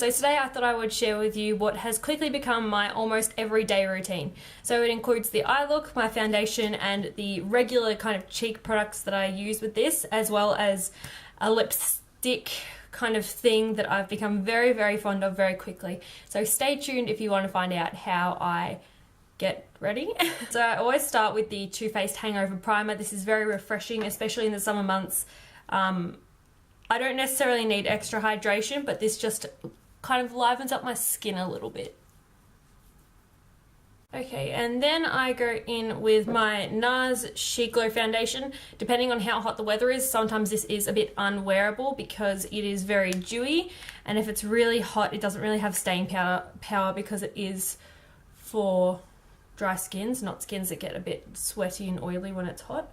So today I thought I would share with you what has quickly become my almost everyday routine. So it includes the eye look, my foundation, and the regular kind of cheek products that I use with this, as well as a lipstick kind of thing that I've become very, very fond of very quickly. So stay tuned if you want to find out how I get ready. So I always start with the Too Faced Hangover Primer. This is very refreshing, especially in the summer months. I don't necessarily need extra hydration, but this just kind of livens up my skin a little bit. Okay, and then I go in with my Nars Sheet Glow Foundation. Depending on how hot the weather is, sometimes this is a bit unwearable because it is very dewy, and if it's really hot, it doesn't really have staying power because it is for dry skins, not skins that get a bit sweaty and oily when it's hot.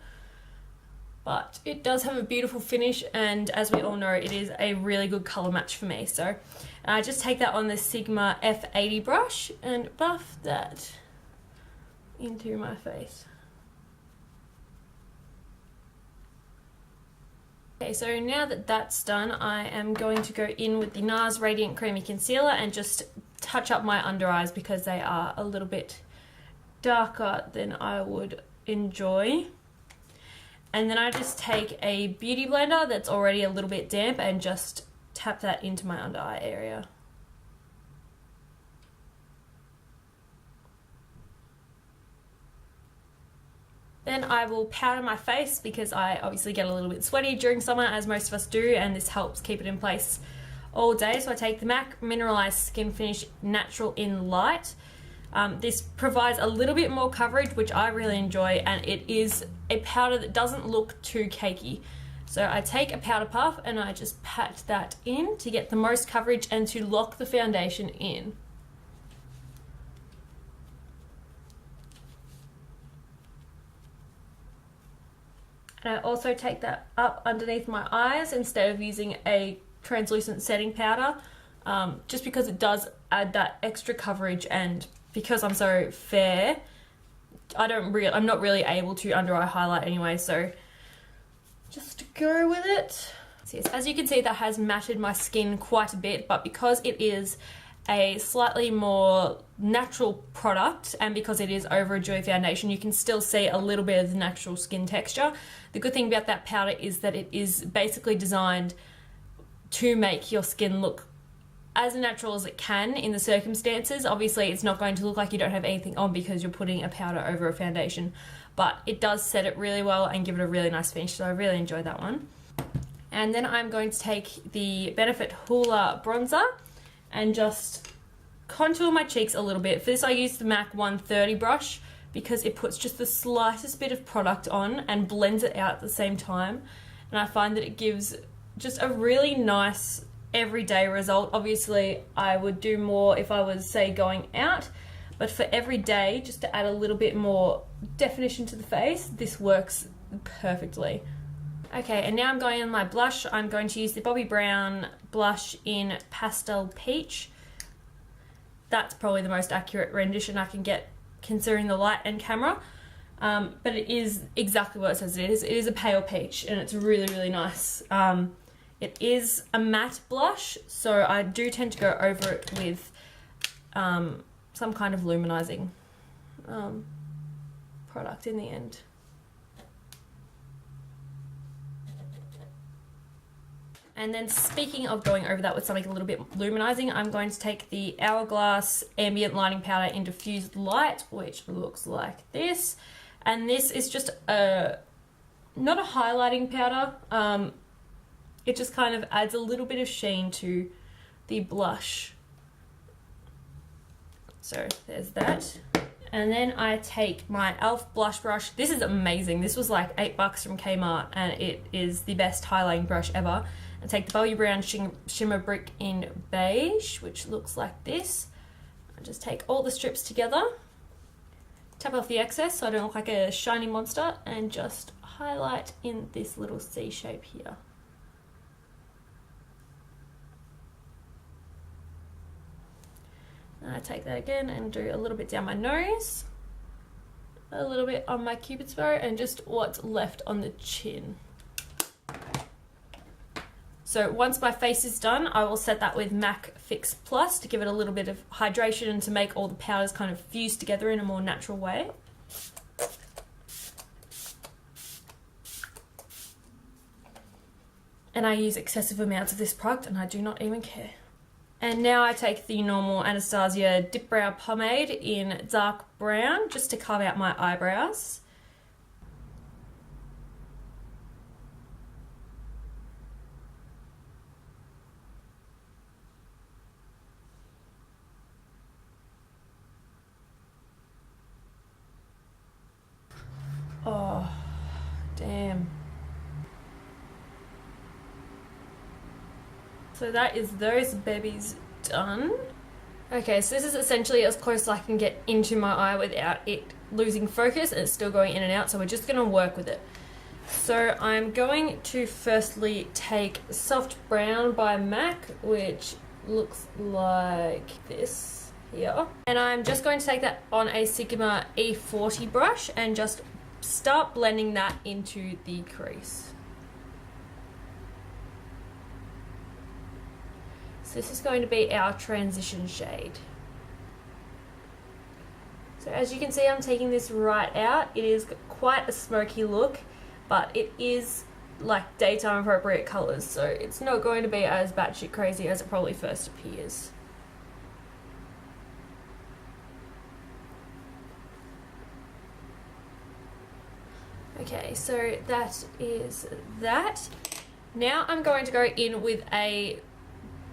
But it does have a beautiful finish, and as we all know, it is a really good colour match for me. So I just take that on the Sigma F80 brush and buff that into my face. Okay, so now that that's done, I am going to go in with the Nars Radiant Creamy Concealer and just touch up my under eyes because they are a little bit darker than I would enjoy. And then I just take a beauty blender that's already a little bit damp and just tap that into my under eye area. Then I will powder my face because I obviously get a little bit sweaty during summer, as most of us do, and this helps keep it in place all day. So I take the MAC Mineralised Skinfinish Natural in Light. This provides a little bit more coverage, which I really enjoy, and it is a powder that doesn't look too cakey. So I take a powder puff and I just pat that in to get the most coverage and to lock the foundation in. And I also take that up underneath my eyes instead of using a translucent setting powder, just because it does add that extra coverage, and because I'm so fair, I'm not really able to under eye highlight anyway, so just go with it. So yes, as you can see, that has matted my skin quite a bit, but because it is a slightly more natural product and because it is over a dewy foundation, you can still see a little bit of the natural skin texture. The good thing about that powder is that it is basically designed to make your skin look as natural as it can in the circumstances. Obviously, it's not going to look like you don't have anything on because you're putting a powder over a foundation, but it does set it really well and give it a really nice finish, so I really enjoy that one. And then I'm going to take the Benefit Hoola bronzer and just contour my cheeks a little bit. For this, I use the MAC 130 brush because it puts just the slightest bit of product on and blends it out at the same time, and I find that it gives just a really nice everyday result. Obviously I would do more if I was, say, going out, but for every day, just to add a little bit more definition to the face, this works perfectly. Okay, and now I'm going on my blush. I'm going to use the Bobbi Brown blush in Pastel Peach. That's probably the most accurate rendition I can get considering the light and camera, but it is exactly what it says it is. It is a pale peach and it's really, really nice. It is a matte blush, so I do tend to go over it with some kind of luminizing product in the end. And then speaking of going over that with something a little bit luminizing, I'm going to take the Hourglass Ambient Lighting Powder in Diffused Light, which looks like this. And this is just not a highlighting powder. It just kind of adds a little bit of sheen to the blush. So there's that. And then I take my e.l.f. blush brush. This is amazing. This was like $8 from Kmart and it is the best highlighting brush ever. I take the Bobbi Brown Shimmer Brick in Beige, which looks like this. I just take all the strips together, tap off the excess so I don't look like a shiny monster, and just highlight in this little C shape here. And I take that again and do a little bit down my nose, a little bit on my cupid's bow, and just what's left on the chin. So once my face is done, I will set that with MAC Fix Plus to give it a little bit of hydration and to make all the powders kind of fuse together in a more natural way. And I use excessive amounts of this product and I do not even care. And now I take the normal Anastasia Dip Brow Pomade in dark brown just to carve out my eyebrows. Oh, damn. So that is those babies done. Okay, so this is essentially as close as I can get into my eye without it losing focus and it's still going in and out, so we're just going to work with it. So I'm going to firstly take Soft Brown by MAC, which looks like this here. And I'm just going to take that on a Sigma E40 brush and just start blending that into the crease. So this is going to be our transition shade. So as you can see, I'm taking this right out. It is quite a smoky look, but it is like daytime appropriate colors, so it's not going to be as batshit crazy as it probably first appears. Okay, so that is that. Now I'm going to go in with a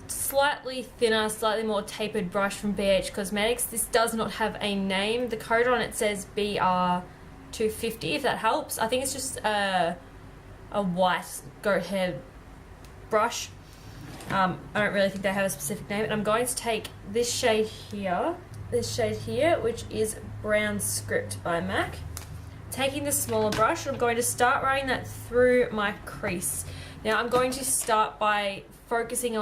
slightly thinner, slightly more tapered brush from Beige Cosmetics. This does not have a name. The code on it says BR250, if that helps. I think it's just a white goat hair brush. I don't really think they have a specific name. And I'm going to take this shade here, which is Brown Script by MAC. Taking the smaller brush, I'm going to start running that through my crease. Now I'm going to start by focusing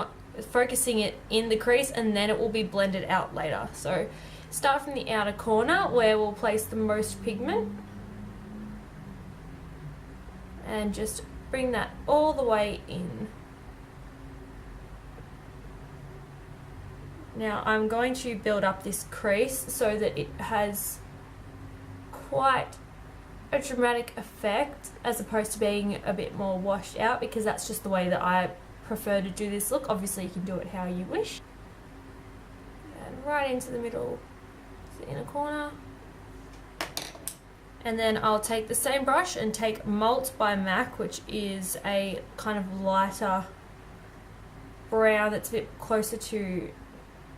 it in the crease, and then it will be blended out later. So start from the outer corner where we'll place the most pigment and just bring that all the way in. Now I'm going to build up this crease so that it has quite a dramatic effect as opposed to being a bit more washed out, because that's just the way that I prefer to do this look. Obviously you can do it how you wish. And right into the middle, the inner corner. And then I'll take the same brush and take Malt by MAC, which is a kind of lighter brown that's a bit closer to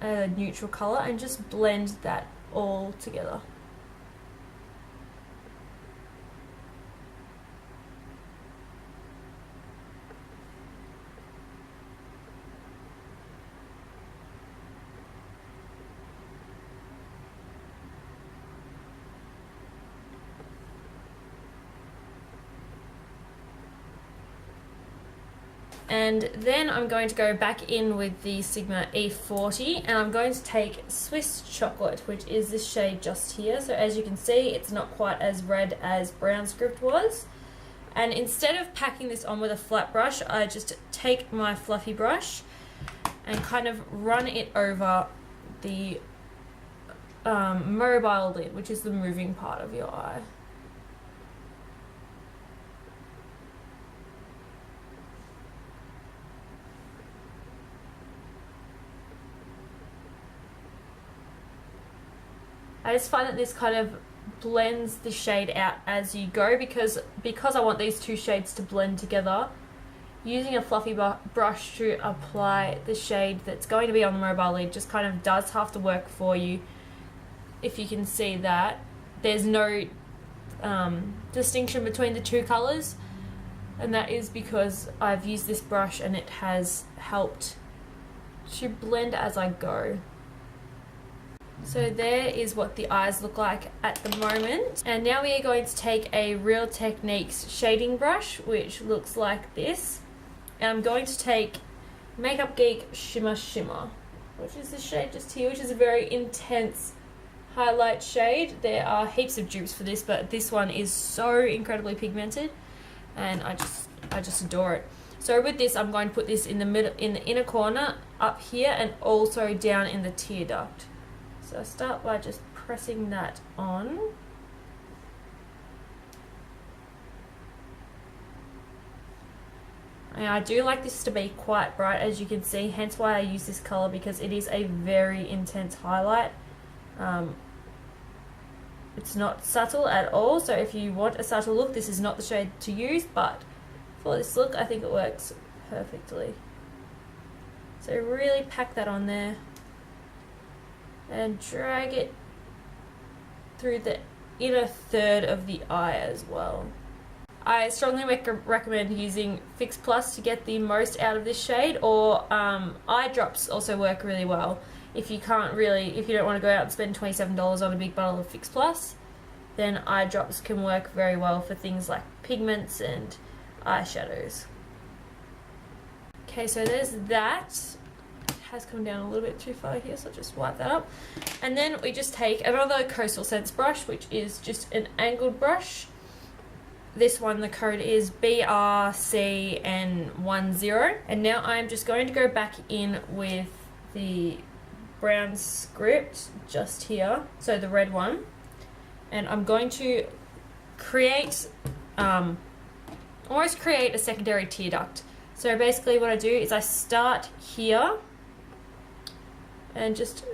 a neutral colour, and just blend that all together. And then I'm going to go back in with the Sigma E40, and I'm going to take Swiss Chocolate, which is this shade just here. So as you can see, it's not quite as red as Brown Script was. And instead of packing this on with a flat brush, I just take my fluffy brush and kind of run it over the mobile lid, which is the moving part of your eye. I just find that this kind of blends the shade out as you go, because I want these two shades to blend together. Using a fluffy brush to apply the shade that's going to be on the mobile lid just kind of does have to work for you. If you can see that, there's no distinction between the two colours, and that is because I've used this brush and it has helped to blend as I go. So there is what the eyes look like at the moment. And now we are going to take a Real Techniques shading brush, which looks like this. And I'm going to take MakeUpGeek Shimmer, which is this shade just here, which is a very intense highlight shade. There are heaps of dupes for this, but this one is so incredibly pigmented, and I just adore it. So with this, I'm going to put this in the middle, in the inner corner, up here, and also down in the tear duct. So I start by just pressing that on. And I do like this to be quite bright, as you can see, hence why I use this colour, because it is a very intense highlight. It's not subtle at all, so if you want a subtle look, this is not the shade to use, but for this look, I think it works perfectly. So really pack that on there and drag it through the inner third of the eye as well. I strongly recommend using Fix Plus to get the most out of this shade, or eye drops also work really well. If you don't want to go out and spend $27 on a big bottle of Fix Plus, then eye drops can work very well for things like pigments and eyeshadows. Okay, so there's that. It has come down a little bit too far here, so I'll just wipe that up. And then we just take another Coastal Scents brush, which is just an angled brush. This one, the code is BRCN10. And now I'm just going to go back in with the brown script just here, so the red one, and I'm going to create almost create a secondary tear duct. So basically what I do is I start here and just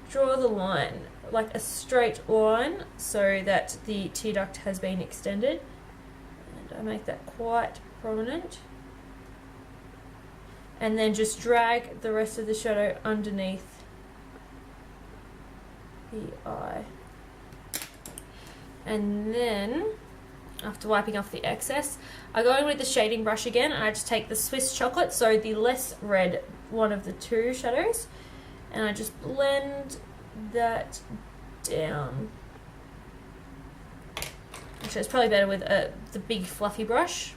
draw the line like a straight line so that the tear duct has been extended, and I make that quite prominent, and then just drag the rest of the shadow underneath the eye. And then after wiping off the excess, I go in with the shading brush again, and I just take the Swiss Chocolate, so the less red one of the two shadows, and I just blend that down. Actually, it's probably better with the big fluffy brush.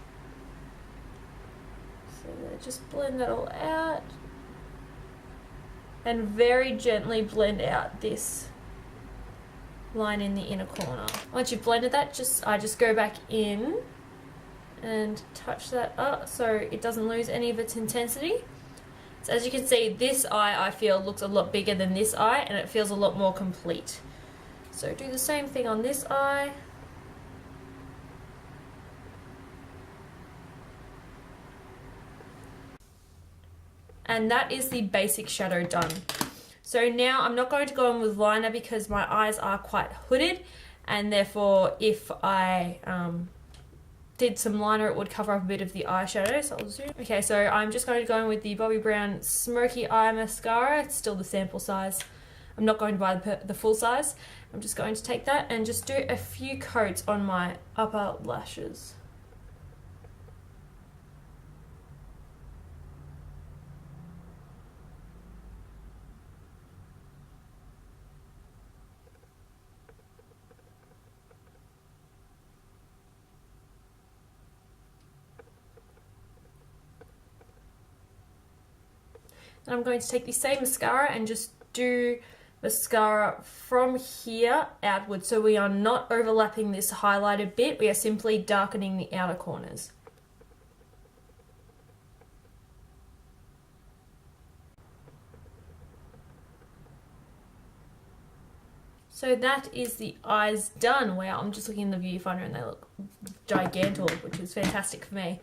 So just blend that all out and very gently blend out this line in the inner corner. Once you've blended that, I just go back in and touch that up so it doesn't lose any of its intensity. So as you can see, this eye I feel looks a lot bigger than this eye, and it feels a lot more complete. So do the same thing on this eye. And that is the basic shadow done. So now I'm not going to go in with liner because my eyes are quite hooded, and therefore if I did some liner it would cover up a bit of the eyeshadow, so I'll zoom. Okay, so I'm just going to go in with the Bobbi Brown Smoky Eye Mascara. It's still the sample size. I'm not going to buy the full size. I'm just going to take that and just do a few coats on my upper lashes. And I'm going to take the same mascara and just do mascara from here outwards, so we are not overlapping this highlighted bit, we are simply darkening the outer corners. So that is the eyes done. Wow, I'm just looking in the viewfinder and they look gigantic, which is fantastic for me.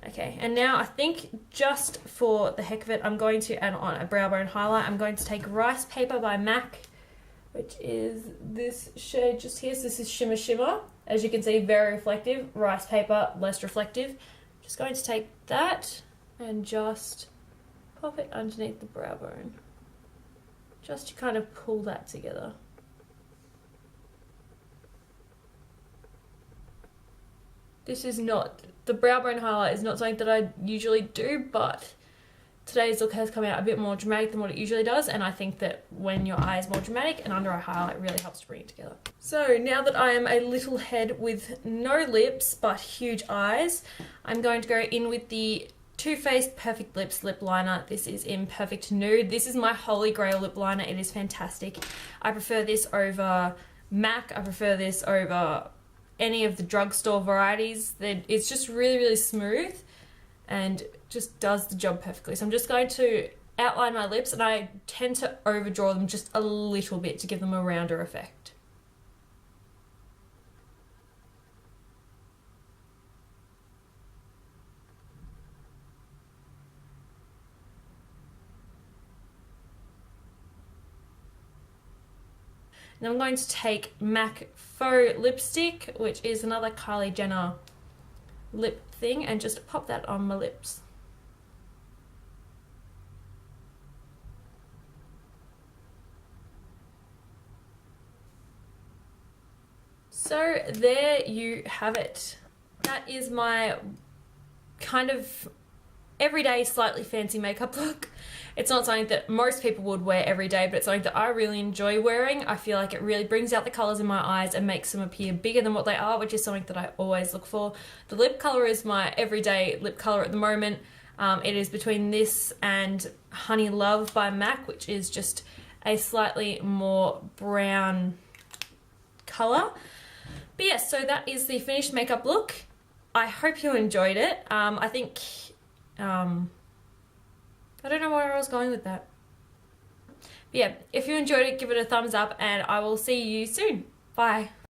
Okay, and now I think just for the heck of it, I'm going to add on a brow bone highlight. I'm going to take Rice Paper by MAC, which is this shade just here. So this is Shimmer Shimmer. As you can see, very reflective. Rice Paper, less reflective. Just going to take that and just pop it underneath the brow bone, just to kind of pull that together. This is not, the brow bone highlight is not something that I usually do, but today's look has come out a bit more dramatic than what it usually does, and I think that when your eye is more dramatic, an under eye highlight really helps to bring it together. So now that I am a little head with no lips but huge eyes, I'm going to go in with the Too Faced Perfect Lips lip liner. This is in Perfect Nude. This is my holy grail lip liner. It is fantastic. I prefer this over MAC. I prefer this over any of the drugstore varieties. It's just really, really smooth, and just does the job perfectly. So I'm just going to outline my lips, and I tend to overdraw them just a little bit to give them a rounder effect. Now I'm going to take MAC Faux lipstick, which is another Kylie Jenner lip thing, and just pop that on my lips. So there you have it. That is my kind of everyday, slightly fancy makeup look. It's not something that most people would wear every day, but it's something that I really enjoy wearing. I feel like it really brings out the colours in my eyes and makes them appear bigger than what they are, which is something that I always look for. The lip colour is my everyday lip colour at the moment. It is between this and Honey Love by MAC, which is just a slightly more brown colour. But yes, so that is the finished makeup look. I hope you enjoyed it. I think... I don't know where I was going with that. But yeah, if you enjoyed it, give it a thumbs up, and I will see you soon. Bye.